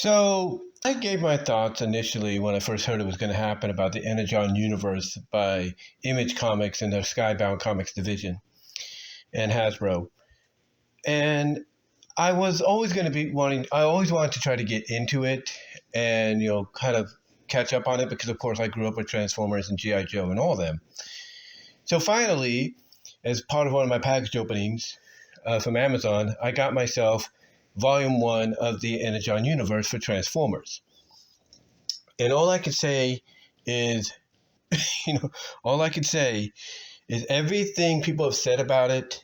So I gave my thoughts initially when I first heard it was going to happen about the Energon universe by Image Comics and their Skybound Comics division and Hasbro. And I was always going to be I always wanted to try to get into it and, kind of catch up on it because, of course, I grew up with Transformers and G.I. Joe and all of them. So finally, as part of one of my package openings from Amazon, I got myself Volume 1 of the Energon universe for Transformers. And all I can say is, everything people have said about it,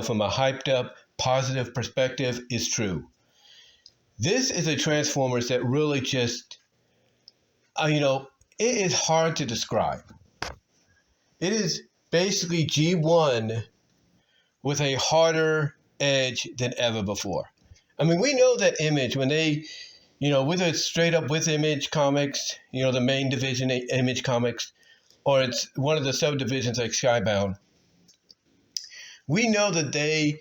from a hyped up, positive perspective is true. This is a Transformers that really just, it is hard to describe. It is basically G1 with a harder edge than ever before. I mean, we know that Image, when they, whether it's straight up with Image Comics, the main division, Image Comics, or it's one of the subdivisions like Skybound, we know that they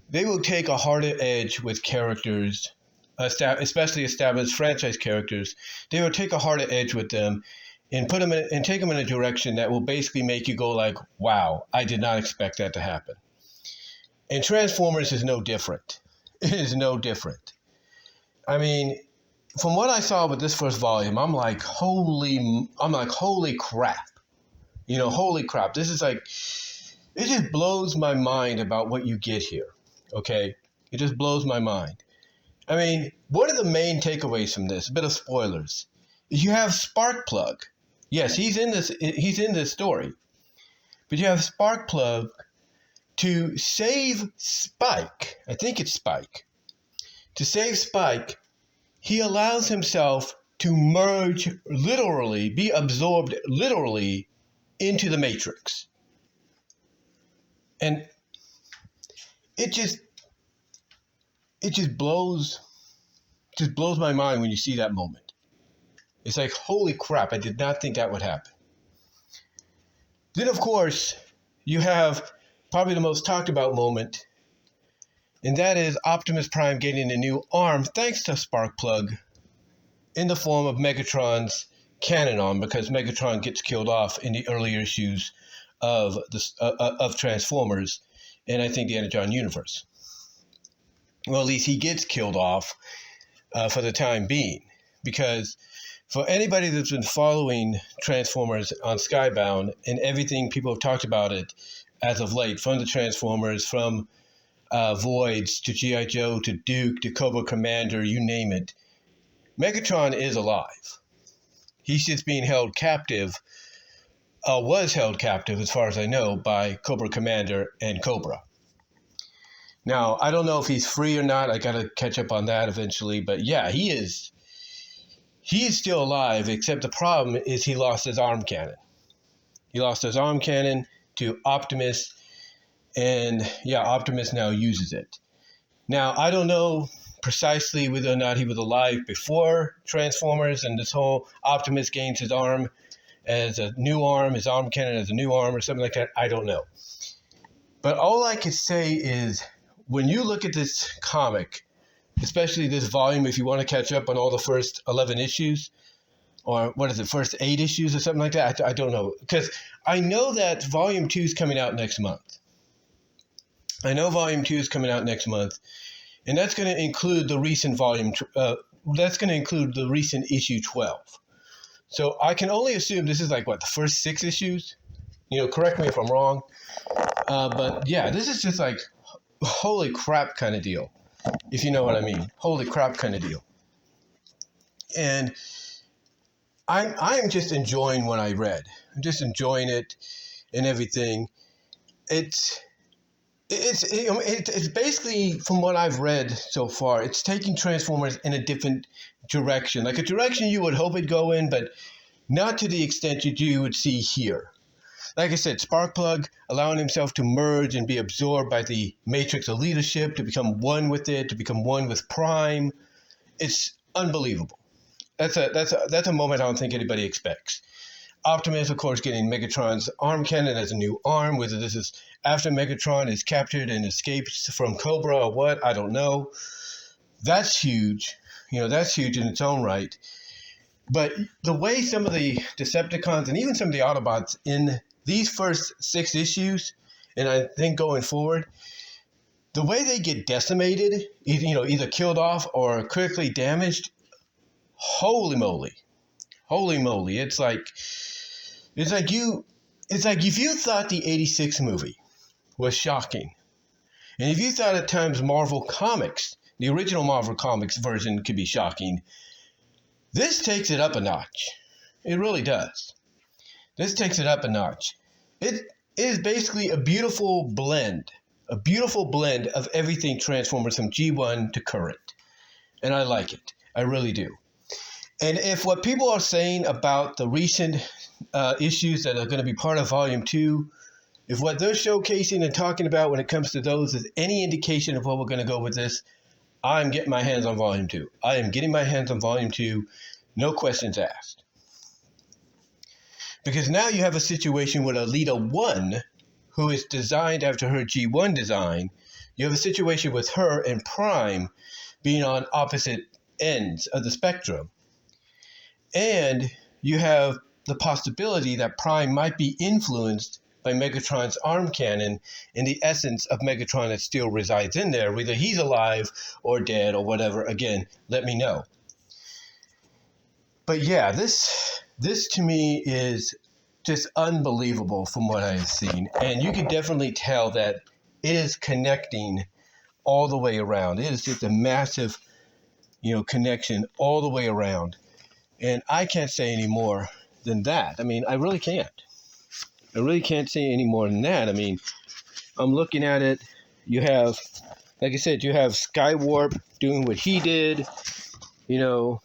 will take a harder edge with characters, especially established franchise characters. They will take a harder edge with them and put them in, and take them in a direction that will basically make you go like, wow, I did not expect that to happen. And Transformers is no different. It is no different. I mean, from what I saw with this first volume, I'm like, holy crap. Holy crap. This is like, it just blows my mind about what you get here. Okay? It just blows my mind. I mean, one of the main takeaways from this, a bit of spoilers, is you have Sparkplug. Yes, he's in this story. But you have Sparkplug to save Spike. I think it's Spike. To save Spike, he allows himself to merge literally, be absorbed literally into the Matrix. And it just blows my mind when you see that moment. It's like, holy crap, I did not think that would happen. Then, of course, you have probably the most talked about moment, and that is Optimus Prime getting a new arm thanks to Sparkplug in the form of Megatron's cannon arm, because Megatron gets killed off in the earlier issues of Transformers, and I think the Energon universe. Well, at least he gets killed off for the time being, because for anybody that's been following Transformers on Skybound and everything people have talked about it as of late, from the Transformers, from Voids to G.I. Joe to Duke to Cobra Commander, you name it, Megatron is alive. He's just being held captive, was held captive as far as I know, by Cobra Commander and Cobra. Now, I don't know if he's free or not. I got to catch up on that eventually. But yeah, he is still alive, except the problem is he lost his arm cannon. He lost his arm cannon to Optimus, and yeah, Optimus now uses it. Now, I don't know precisely whether or not he was alive before Transformers and this whole Optimus gains his arm as a new arm, his arm cannon as a new arm or something like that. I don't know. But all I can say is, when you look at this comic, especially this volume, if you want to catch up on all the first 11 issues, or what is it, first 8 issues or something like that? I don't know. Because I know that Volume 2 is coming out next month. I know Volume 2 is coming out next month. And that's going to include the recent the recent issue 12. So I can only assume this is like, the first 6 issues? Correct me if I'm wrong. But yeah, this is just like, holy crap kind of deal, if you know what I mean. Holy crap kind of deal. And I am just enjoying what I read. I'm just enjoying it and everything. It's basically, from what I've read so far, it's taking Transformers in a different direction, like a direction you would hope it'd go in, but not to the extent you would see here. Like I said, Sparkplug allowing himself to merge and be absorbed by the Matrix of leadership, to become one with it, to become one with Prime. It's unbelievable. That's a moment I don't think anybody expects. Optimus, of course, getting Megatron's arm cannon as a new arm. Whether this is after Megatron is captured and escapes from Cobra or what, I don't know. That's huge. that's huge in its own right. But the way some of the Decepticons and even some of the Autobots in these first 6 issues, and I think going forward, the way they get decimated, either killed off or critically damaged, holy moly. Holy moly. It's like if you thought the 86 movie was shocking, and if you thought at times Marvel Comics, the original Marvel Comics version could be shocking, this takes it up a notch. It really does. This takes it up a notch. It is basically a beautiful blend of everything Transformers from G1 to current. And I like it. I really do. And if what people are saying about the recent issues that are going to be part of Volume 2, if what they're showcasing and talking about when it comes to those is any indication of where we're going to go with this, I'm getting my hands on Volume 2. I am getting my hands on Volume 2, no questions asked. Because now you have a situation with Alita 1, who is designed after her G1 design. You have a situation with her and Prime being on opposite ends of the spectrum. And you have the possibility that Prime might be influenced by Megatron's arm cannon in the essence of Megatron that still resides in there. Whether he's alive or dead or whatever, again, let me know. But yeah, this to me is just unbelievable from what I've seen. And you can definitely tell that it is connecting all the way around. It is just a massive, connection all the way around. And I can't say any more than that. I mean, I really can't. I really can't say any more than that. I mean, I'm looking at it. You have, like I said, you have Skywarp doing what he did, And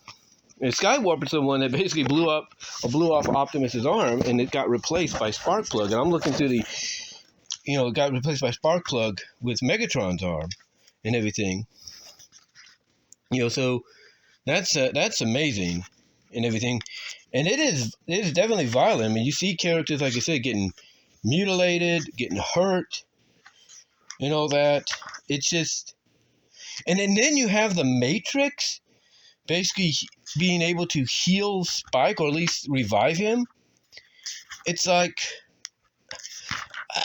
Skywarp is the one that basically blew off Optimus's arm, and it got replaced by Sparkplug. And I'm looking through it got replaced by Sparkplug with Megatron's arm and everything. So that's amazing and everything. And it is definitely violent. I mean, you see characters, like I said, getting mutilated, getting hurt, and all that. It's just, and then you have the Matrix basically being able to heal Spike, or at least revive him. It's like,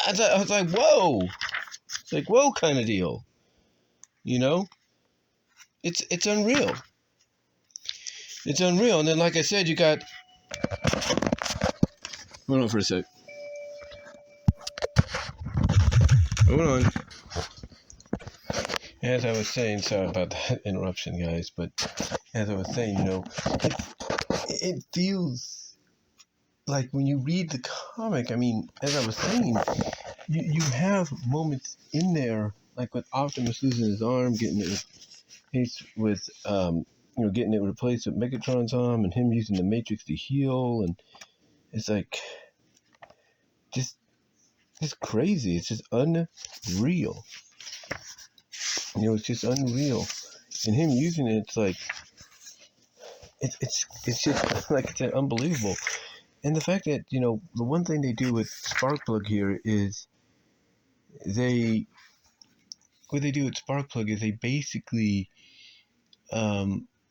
I was like, whoa. It's like, whoa kind of deal. It's unreal. It's unreal. And then, like I said, you got, hold on for a sec. Hold on. As I was saying, sorry about that interruption, guys, but as I was saying, it feels like when you read the comic, I mean, as I was saying, you have moments in there, like with Optimus losing his arm, getting it replaced with, getting it replaced with Megatron's arm, and him using the Matrix to heal, and it's like, just crazy. It's just unreal. It's just unreal. And him using it, it's like, it's just, like I said, unbelievable. And the fact that, the one thing they do with Sparkplug here is they basically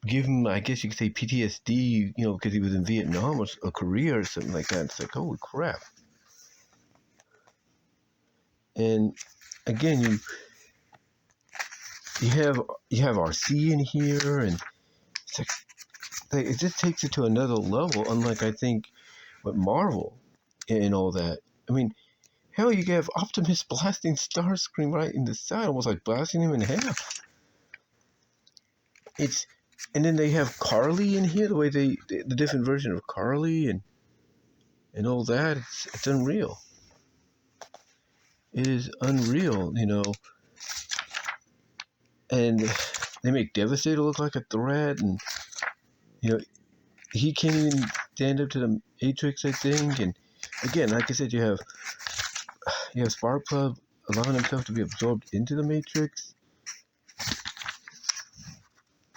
give him, I guess you could say, PTSD, because he was in Vietnam or Korea or something like that. It's like, holy crap. And again, you have RC in here, and it's like it just takes it to another level, unlike, I think, with Marvel and all that. I mean, hell, you have Optimus blasting Starscream right in the side, almost like blasting him in half. And then they have Carly in here, the way the different version of Carly and all that. It's unreal. It is unreal, And they make Devastator look like a threat, and he can't even stand up to the Matrix, I think. And again, like I said, you have Sparkplug allowing himself to be absorbed into the Matrix.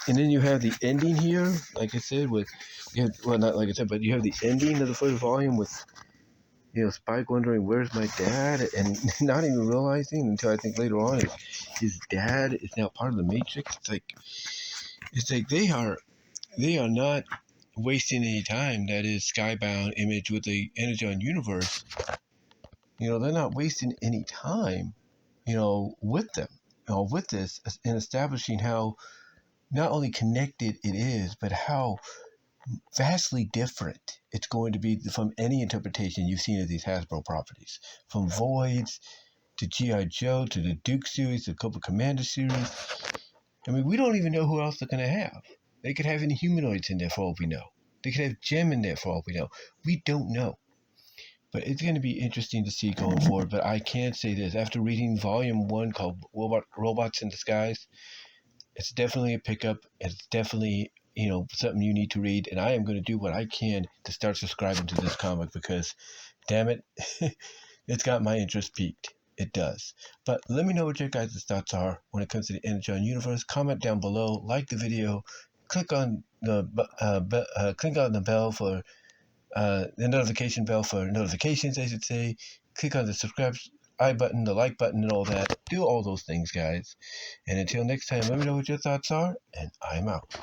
And then you have the ending here, like I said, not like I said, but you have the ending of the first volume with, Spike wondering, where's my dad? And not even realizing until I think later on his dad is now part of the Matrix. It's like, It's like they are not wasting any time. That is Skybound Image with the Energon universe. They're not wasting any time, with them, with this in establishing how not only connected it is, but how vastly different it's going to be from any interpretation you've seen of these Hasbro properties. From Voids to G.I. Joe to the Duke series, the Cobra Commander series. I mean, we don't even know who else they're going to have. They could have any humanoids in there for all we know. They could have Gem in there for all we know. We don't know. But it's going to be interesting to see going forward. But I can say this. After reading Volume 1 called Robots in Disguise, it's definitely a pickup. It's definitely, something you need to read. And I am going to do what I can to start subscribing to this comic because, damn it, it's got my interest peaked. It does. But let me know what your guys' thoughts are when it comes to the Energon universe. Comment down below. Like the video. Click on the bell for the notification bell for notifications, I should say. Click on the subscribe button, the like button, and all that. Do all those things, guys. And until next time, let me know what your thoughts are, and I'm out.